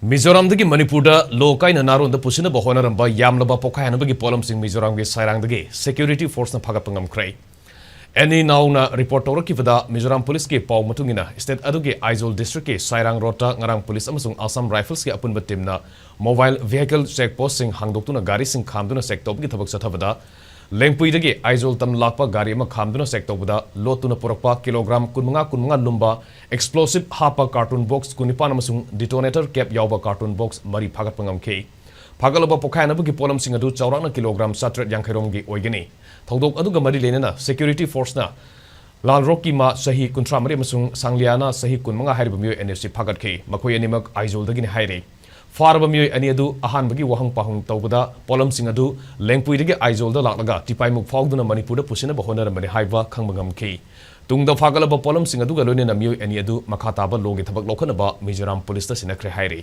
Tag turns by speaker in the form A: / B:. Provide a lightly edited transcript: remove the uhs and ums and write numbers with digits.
A: Mizoram dagi Manipur da lokai na naron da pusina bahona ramba Yamlaba pokhaihan-nabagi potlam sing Mizoram ge Sairang dagi security force na phagatpa ngamkhre. Any now na report tora kivada Mizoram police ke paw matungina state aduge Aizol district ke Sairang rota ngarang police amasung Assam rifles ke apunba team na mobile vehicle checkpost sing hangdoktuna gari sing khamduna sector gi thabak sathabada Lengpui dagi Aizol tam lakpa gari ma khamduna sector bada lotuna porakpa kilogram kunmunga lumba explosive hapa cartoon box kunipan amasung detonator cap yawba cartoon box mari phagatpa ngamkhre. Phagalaba pokhaihan-nabagi potlam sing adu chawrakna kilogram 7 gi oigani. Thodok aduga mari lenana security force na Lalroki ma sahi kuntra mari amasung sangliana sahi kunmunga hariba mioy NFC phagatkhre. Makhoi animak Aizol dagi ni haire. Farba mioy ani adu ahan bagi wahang pahung tawbada potlam sing adu lengpui dagi Aizol da laklaga tipai muk phawduna Manipur da pusina bahona ramani haiba khangba ngamkhre. Tungda phagalaba potlam sing adu ga loinena mioy ani adu makha taba logi thabak lokhanaba Mizoram police da sinakre haire.